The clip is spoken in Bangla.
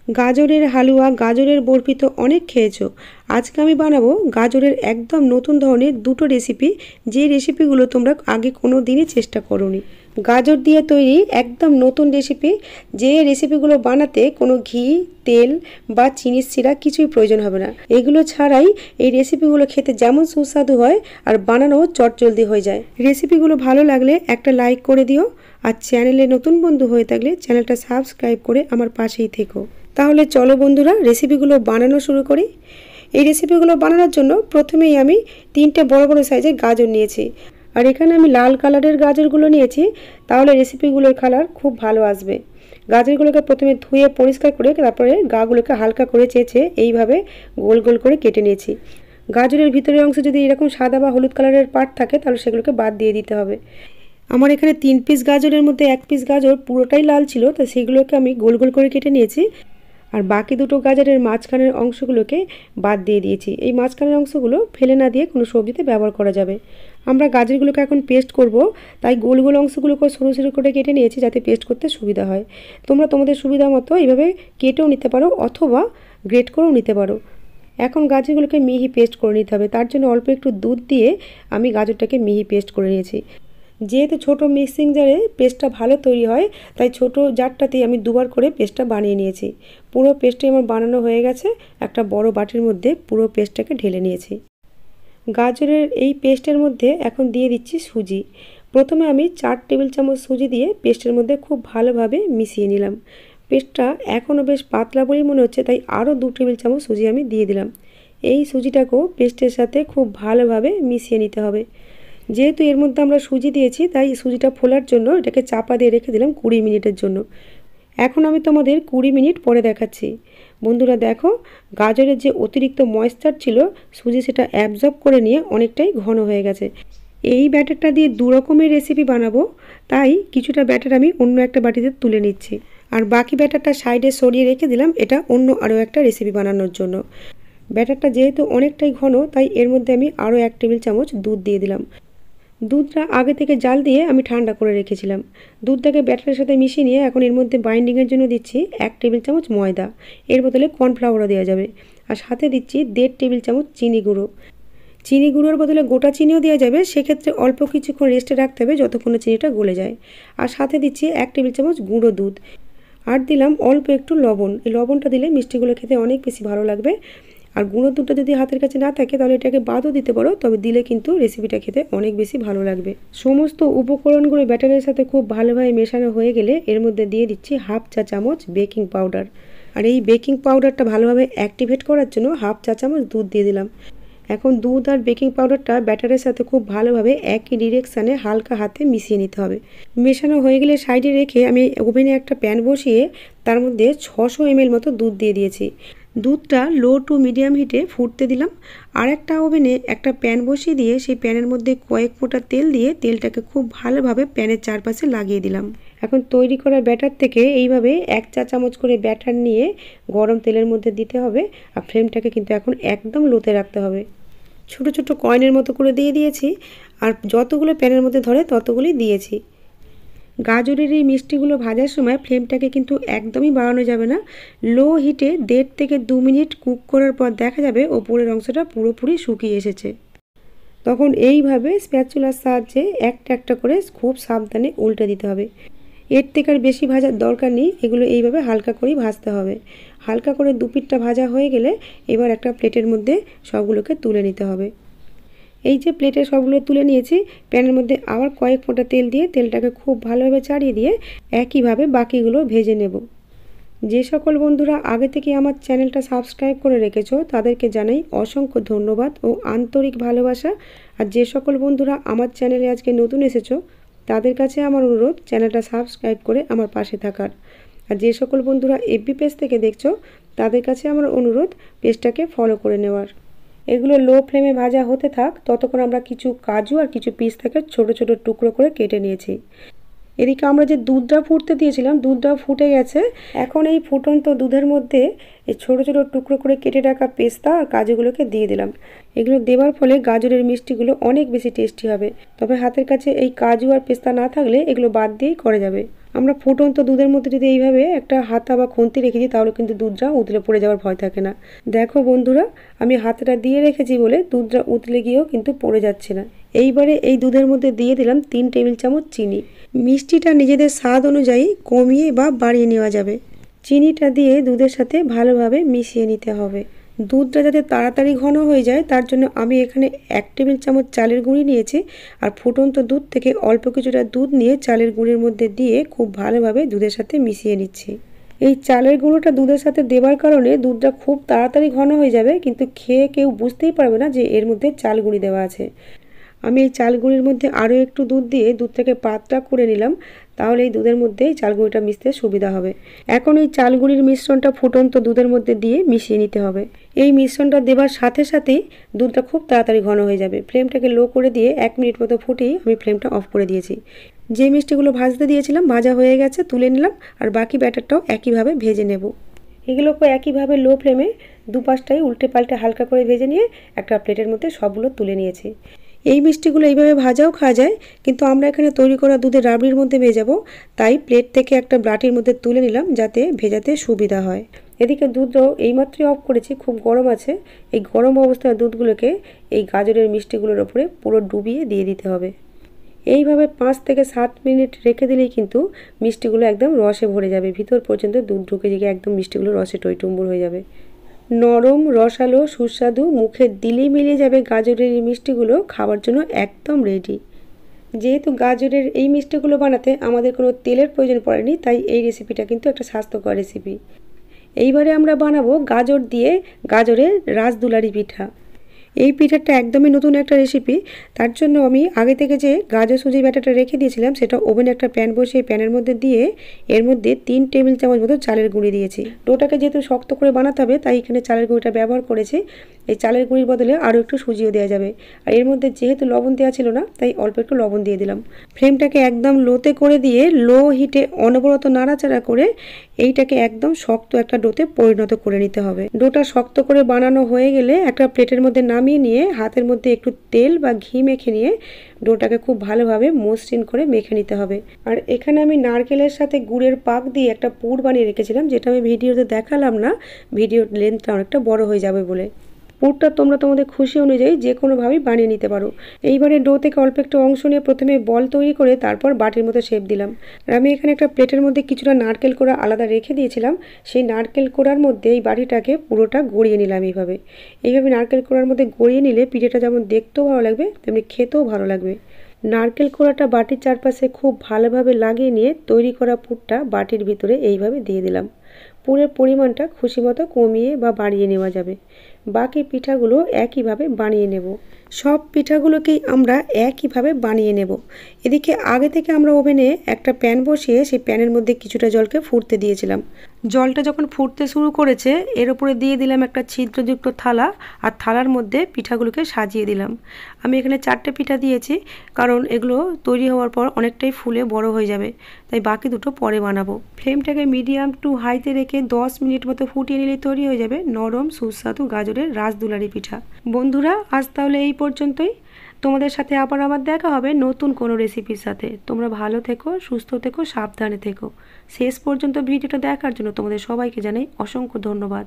গাজরের হালুয়া, গাজরের বরফি তো অনেক খেয়েছো। আজকে আমি বানাবো গাজরের একদম নতুন ধরনের দুটো রেসিপি, যে রেসিপিগুলো তোমরা আগে কোনো দিনই চেষ্টা করোনি। গাজর দিয়ে তৈরি একদম নতুন রেসিপি, যে রেসিপিগুলো বানাতে কোনো ঘি, তেল বা চিনির সিরা কিছুই প্রয়োজন হবে না। এগুলো ছাড়াই এই রেসিপিগুলো খেতে যেমন সুস্বাদু হয় আর বানানো চটজলদি হয়ে যায়। রেসিপিগুলো ভালো লাগলে একটা লাইক করে দিও, আর চ্যানেলে নতুন বন্ধু হয়ে থাকলে চ্যানেলটা সাবস্ক্রাইব করে আমার পাশেই থেকো। তাহলে চলো বন্ধুরা, রেসিপিগুলো বানানো শুরু করি। এই রেসিপিগুলো বানানোর জন্য প্রথমেই আমি 3টে বড় বড় সাইজের গাজর নিয়েছি, আর এখানে আমি লাল কালারের গাজরগুলো নিয়েছি, তাহলে রেসিপিগুলোর কালার খুব ভালো আসবে। গাজরগুলোকে প্রথমে ধুয়ে পরিষ্কার করে তারপরে গাগুলোকে হালকা করে চেঁচে এইভাবে গোল গোল করে কেটে নিয়েছি। গাজরের ভিতরের অংশে যদি এরকম সাদা বা হলুদ কালারের পার্ট থাকে তাহলে সেগুলোকে বাদ দিয়ে দিতে হবে। আমার এখানে 3 পিস গাজরের মধ্যে 1 পিস গাজর পুরোটাই লাল ছিল, তো সেগুলোকে আমি গোল গোল করে কেটে নিয়েছি, আর বাকি দুটো গাজরের মাঝখানের অংশগুলোকে বাদ দিয়ে দিয়েছি। এই মাঝখানের অংশগুলো ফেলে না দিয়ে কোনো সবজিতে ব্যবহার করা যাবে। আমরা গাজরগুলোকে এখন পেস্ট করব, তাই গোল গোল অংশগুলোকে সরু সরু করে কেটে নিয়েছি যাতে পেস্ট করতে সুবিধা হয়। তোমরা তোমাদের সুবিধা মতো এইভাবে কেটেও নিতে পারো অথবা গ্রেট করেও নিতে পারো। এখন গাজরগুলোকে মিহি পেস্ট করে নিতে হবে, তার জন্য অল্প একটু দুধ দিয়ে আমি গাজরটাকে মিহি পেস্ট করে নিয়েছি। যেহেতু ছোটো মিক্সিং জারে পেস্টটা ভালো তৈরি হয়, তাই ছোটো জারটাতেই আমি দুবার করে পেস্টটা বানিয়ে নিয়েছি। পুরো পেস্টটাই আমার বানানো হয়ে গেছে। একটা বড় বাটির মধ্যে পুরো পেস্টটাকে ঢেলে নিয়েছি। গাজরের এই পেস্টের মধ্যে এখন দিয়ে দিচ্ছি সুজি। প্রথমে আমি 4 টেবিল চামচ সুজি দিয়ে পেস্টের মধ্যে খুব ভালোভাবে মিশিয়ে নিলাম। পেস্টটা এখনও বেশ পাতলা বলেই মনে হচ্ছে, তাই আরও 2 টেবিল চামচ সুজি আমি দিয়ে দিলাম। এই সুজিটাকেও পেস্টের সাথে খুব ভালোভাবে মিশিয়ে নিতে হবে। যেহেতু এর মধ্যে আমরা সুজি দিয়েছি, তাই সুজিটা ফোলার জন্য এটাকে চাপা দিয়ে রেখে দিলাম 20 মিনিটের জন্য। এখন আমি তোমাদের 20 মিনিট পরে দেখাচ্ছি। বন্ধুরা দেখো, গাজরের যে অতিরিক্ত ময়েশ্চার ছিল সুজি সেটা অ্যাবজর্ব করে নিয়ে অনেকটাই ঘন হয়ে গেছে। এই ব্যাটারটা দিয়ে 2 রকমের রেসিপি বানাবো, তাই কিছুটা ব্যাটার আমি অন্য একটা বাটিতে তুলে নিচ্ছি, আর বাকি ব্যাটারটা সাইডে সরিয়ে রেখে দিলাম এটা অন্য আরও একটা রেসিপি বানানোর জন্য। ব্যাটারটা যেহেতু অনেকটাই ঘন, তাই এর মধ্যে আমি আরও 1 টেবিল চামচ দুধ দিয়ে দিলাম। দুধটা আগে থেকে জাল দিয়ে আমি ঠান্ডা করে রেখেছিলাম। দুধটাকে ব্যাটারের সাথে মিশিয়ে নিয়ে এখন এর মধ্যে বাইন্ডিংয়ের জন্য দিচ্ছি 1 টেবিল চামচ ময়দা, এর বদলে কর্নফ্লাওয়ারও দেওয়া যাবে, আর সাথে দিচ্ছি 1.5 টেবিল চামচ চিনি গুঁড়ো। চিনি গুঁড়োর বদলে গোটা চিনিও দেওয়া যাবে, সেক্ষেত্রে অল্প কিছুক্ষণ রেস্টে রাখতে হবে যতক্ষণ চিনিটা গলে যায়। আর সাথে দিচ্ছি 1 টেবিল চামচ গুঁড়ো দুধ, আর দিলাম অল্প একটু লবণ। এই লবণটা দিলে মিষ্টিগুলো খেতে অনেক বেশি ভালো লাগবে। আর গুঁড়ো দুধটা যদি হাতের কাছে না থাকে তাহলে এটাকে বাদও দিতে পারো, তবে দিলে কিন্তু রেসিপিটা খেতে অনেক বেশি ভালো লাগবে। সমস্ত উপকরণগুলো ব্যাটারের সাথে খুব ভালোভাবে মেশানো হয়ে গেলে এর মধ্যে দিয়ে দিচ্ছি 1/2 চা চামচ বেকিং পাউডার, আর এই বেকিং পাউডারটা ভালোভাবে অ্যাক্টিভেট করার জন্য 1/2 চা চামচ দুধ দিয়ে দিলাম। এখন দুধ আর বেকিং পাউডারটা ব্যাটারের সাথে খুব ভালোভাবে একই ডিরেকশানে হালকা হাতে মিশিয়ে নিতে হবে। মেশানো হয়ে গেলে সাইডে রেখে আমি ওভেনে একটা প্যান বসিয়ে তার মধ্যে 600 ml মতো দুধ দিয়ে দিয়েছি। দুধটা লো টু মিডিয়াম হিটে ফুটতে দিলাম। আর একটা ওভেনে একটা প্যান বসিয়ে দিয়ে সেই প্যানের মধ্যে কয়েক ফোঁটা তেল দিয়ে তেলটাকে খুব ভালোভাবে প্যানের চারপাশে লাগিয়ে দিলাম। এখন তৈরি করা ব্যাটার থেকে এইভাবে 1 চা চামচ করে ব্যাটার নিয়ে গরম তেলের মধ্যে দিতে হবে, আর ফ্লেমটাকে কিন্তু এখন একদম লোতে রাখতে হবে। ছোট ছোট কয়েনের মতো করে দিয়ে দিয়েছি, আর যতগুলো প্যানের মধ্যে ধরে ততগুলি দিয়েছি। গাজরের এই মিষ্টিগুলো ভাজার সময় ফ্লেমটাকে কিন্তু একদমই বাড়ানো যাবে না। লো হিটে 1.5 থেকে 2 মিনিট কুক করার পর দেখা যাবে ওপরের অংশটা পুরোপুরি শুকিয়ে এসেছে। তখন এইভাবে স্প্যাচুলার সাহায্যে একটা একটা করে খুব সাবধানে উল্টে দিতে হবে। এর থেকে আর বেশি ভাজার দরকার নেই, এগুলো এইভাবে হালকা করেই ভাজতে হবে। হালকা করে 2 পিঠটা ভাজা হয়ে গেলে এবার একটা প্লেটের মধ্যে সবগুলোকে তুলে নিতে হবে। এই যে প্লেটে সবগুলো তুলে নিয়েছি, প্যানের মধ্যে আবার কয়েক ফোঁটা তেল দিয়ে তেলটাকে খুব ভালোভাবে চাড়িয়ে দিয়ে একইভাবে বাকিগুলো ভেজে নেব। যে সকল বন্ধুরা আগে থেকে আমার চ্যানেলটা সাবস্ক্রাইব করে রেখেছো তাদেরকে জানাই অসংখ্য ধন্যবাদ ও আন্তরিক ভালোবাসা। আর যে সকল বন্ধুরা আমার চ্যানেলে আজকে নতুন এসেছো তাদের কাছে আমার অনুরোধ চ্যানেলটা সাবস্ক্রাইব করে আমার পাশে থাকার। আর যে সকল বন্ধুরা এফবি পেজ থেকে দেখছো তাদের কাছে আমার অনুরোধ পেজটাকে ফলো করে নেওয়ার। এগুলো লো ফ্লেমে ভাজা হতে থাক, ততক্ষণ আমরা কিছু কাজু আর কিছু পিস্তাকে ছোট ছোট টুকরো করে কেটে নিয়েছি। এদিকে আমরা যে দুধটা ফুটতে দিয়েছিলাম দুধটা ফুটে গেছে। এখন এই ফুটন্ত দুধের মধ্যে এই ছোট ছোট টুকরো করে কেটে রাখা পেস্তা আর কাজুগুলোকে দিয়ে দিলাম। এগুলো দেওয়ার ফলে গাজরের মিষ্টিগুলো অনেক বেশি টেস্টি হবে, তবে হাতের কাছে এই কাজু আর পেস্তা না থাকলে এগুলো বাদ দিয়েই করা যাবে। আমরা ফুটন্ত দুধের মধ্যে যদি এইভাবে একটা হাতা বা খুন্তি রেখে দিই তাহলে কিন্তু দুধটা উতলে পড়ে যাওয়ার ভয় থাকে না। দেখো বন্ধুরা, আমি হাতাটা দিয়ে রেখেছি বলে দুধটা উতলে গিয়েও কিন্তু পড়ে যাচ্ছে না। এইবারে এই দুধের মধ্যে দিয়ে দিলাম 3 টেবিল চামচ চিনি। মিষ্টিটা নিজেদের স্বাদ অনুযায়ী কমিয়ে বা বাড়িয়ে নেওয়া যাবে। চিনিটা দিয়ে দুধের সাথে ভালোভাবে মিশিয়ে নিতে হবে। দুধটা যাতে তাড়াতাড়ি ঘন হয়ে যায় তার জন্য আমি এখানে 1 টেবিল চামচ চালের গুঁড়ি নিয়েছি, আর ফুটন্ত দুধ থেকে অল্প কিছুটা দুধ নিয়ে চালের গুঁড়ির মধ্যে দিয়ে খুব ভালোভাবে দুধের সাথে মিশিয়ে নিচ্ছি। এই চালের গুঁড়োটা দুধের সাথে দেওয়ার কারণে দুধটা খুব তাড়াতাড়ি ঘন হয়ে যাবে, কিন্তু খেয়ে কেউ বুঝতেই পারবে না যে এর মধ্যে চাল গুঁড়ি দেওয়া আছে। আমি এই চাল গুঁড়ির মধ্যে আরও একটু দুধ দিয়ে দুধটাকে পাতলা করে নিলাম, তাহলে এই দুধের মধ্যে চাল গুঁড়িটা মিশতে সুবিধা হবে। এখন এই চাল গুঁড়ির মিশ্রণটা ফুটন্ত দুধের মধ্যে দিয়ে মিশিয়ে নিতে হবে। এই মিশ্রণটা দেওয়ার সাথে সাথেই দুধটা খুব তাড়াতাড়ি ঘন হয়ে যাবে। ফ্লেমটাকে লো করে দিয়ে 1 মিনিট মতো ফুটিয়ে আমি ফ্লেমটা অফ করে দিয়েছি। যে মিষ্টিগুলো ভাজতে দিয়েছিলাম ভাজা হয়ে গেছে, তুলে নিলাম, আর বাকি ব্যাটারটাও একইভাবে ভেজে নেব। এগুলোকে একইভাবে লো ফ্লেমে দুপাশটাই উল্টে পাল্টে হালকা করে ভেজে নিয়ে একটা প্লেটের মধ্যে সবগুলো তুলে নিয়েছি। এই মিষ্টিগুলো এইভাবে ভাজাও খাওয়া যায়, কিন্তু আমরা এখানে তৈরি করা দুধের রাবড়ির মধ্যে ভেজাবো, তাই প্লেট থেকে একটা বাটির মধ্যে তুলে নিলাম যাতে ভেজাতে সুবিধা হয়। এদিকে দুধও এইমাত্রই অফ করেছি, খুব গরম আছে। এই গরম অবস্থায় দুধগুলোকে এই গাজরের মিষ্টিগুলোর ওপরে পুরো ডুবিয়ে দিয়ে দিতে হবে। এইভাবে 5 থেকে 7 মিনিট রেখে দিলেই কিন্তু মিষ্টিগুলো একদম রসে ভরে যাবে, ভিতর পর্যন্ত দুধ ঢুকে গিয়ে একদম মিষ্টিগুলো রসে টইটুম্বুর হয়ে যাবে। নরম, রসালো, সুস্বাদু, মুখে দিলেই মিলিয়ে যাবে গাজরের এই মিষ্টিগুলো খাওয়ার জন্য একদম রেডি। যেহেতু গাজরের এই মিষ্টিগুলো বানাতে আমাদের কোনো তেলের প্রয়োজন পড়েনি, তাই এই রেসিপিটা কিন্তু একটা স্বাস্থ্যকর রেসিপি। এইবারে আমরা বানাবো গাজর দিয়ে গাজরের রাসদুলারি পিঠা। এই পিঠাটা একদমই নতুন একটা রেসিপি। তার জন্য আমি আগে থেকে যে গাজর সুজির ব্যাটারটা রেখে দিয়েছিলাম সেটা ওভেনে একটা প্যান বসিয়ে প্যানের মধ্যে দিয়ে এর মধ্যে 3 টেবিল চামচ মতো চালের গুঁড়ি দিয়েছি। ডোটাকে যেহেতু শক্ত করে বানাতে হবে তাই এখানে চালের গুঁড়িটা ব্যবহার করেছি। এই চালের গুঁড়ির বদলে আরও একটু সুজিও দেওয়া যাবে, আর এর মধ্যে যেহেতু লবণ দেওয়া ছিল না তাই অল্প একটু লবণ দিয়ে দিলাম। ফ্লেমটাকে একদম লোতে করে দিয়ে লো হিটে অনবরত নাড়াচাড়া করে এইটাকে একদম শক্ত একটা ডোতে পরিণত করে নিতে হবে। ডোটা শক্ত করে বানানো হয়ে গেলে একটা প্লেটের মধ্যে নামিয়ে নিয়ে হাতের মধ্যে একটু তেল বা ঘি মেখে নিয়ে ডোটাকে খুব ভালোভাবে মসৃণ করে মেখে নিতে হবে। আর এখানে আমি নারকেলের সাথে গুড়ের পাক দিয়ে একটা পুর বানিয়ে রেখেছিলাম, যেটা আমি ভিডিওতে দেখালাম না, ভিডিওর লেন্থটা অনেকটা বড় হয়ে যাবে বলে। পুরটা তোমরা তোমাদের খুশি অনুযায়ী যে কোনোভাবেই বানিয়ে নিতে পারো। এইবারে ডো থেকে অল্প একটু অংশ নিয়ে প্রথমে বল তৈরি করে তারপর বাটির মতো শেপ দিলাম। আর আমি এখানে একটা প্লেটের মধ্যে কিছুটা নারকেল কোড়া আলাদা রেখে দিয়েছিলাম, সেই নারকেল কোড়ার মধ্যে এই বাটিটাকে পুরোটা গড়িয়ে নিলাম। এইভাবে নারকেল কোড়ার মধ্যে গড়িয়ে নিলে পিঠেটা যেমন দেখতেও ভালো লাগবে তেমনি খেতেও ভালো লাগবে। নারকেল কোড়াটা বাটির চারপাশে খুব ভালোভাবে লাগিয়ে নিয়ে তৈরি করা পুরটা বাটির ভিতরে এইভাবে দিয়ে দিলাম। পুরের পরিমাণটা খুশি মতো কমিয়ে বা বাড়িয়ে নেওয়া যাবে। বাকি পিঠাগুলো একইভাবে বানিয়ে নেব। সব পিঠাগুলোকেই আমরা একইভাবে বানিয়ে নেব। এদিকে আগে থেকে আমরা ওভেনে একটা প্যান বসিয়ে সেই প্যানের মধ্যে কিছুটা জলকে ফুটতে দিয়েছিলাম। জলটা যখন ফুটতে শুরু করেছে এর উপরে দিয়ে দিলাম একটা ছিদ্রযুক্ত থালা, আর থালার মধ্যে পিঠাগুলোকে সাজিয়ে দিলাম। আমি এখানে 4টে পিঠা দিয়েছি, কারণ এগুলো তৈরি হওয়ার পর অনেকটাই ফুলে বড় হয়ে যাবে, তাই বাকি দুটো পরে বানাবো। ফ্লেমটাকে মিডিয়াম টু হাইতে রেখে 10 মিনিট মতো ফুটিয়ে নিলে তৈরি হয়ে যাবে নরম সুস্বাদু গাজরের রাসদুলারি পিঠা। বন্ধুরা, আজ তাহলে এই পর্যন্তই। তোমাদের সাথে আবার দেখা হবে নতুন কোনো রেসিপির সাথে। তোমরা ভালো থেকো, সুস্থ থেকো, সাবধানে থেকো। শেষ পর্যন্ত ভিডিওটা দেখার জন্য তোমাদের সবাইকে জানাই অসংখ্য ধন্যবাদ।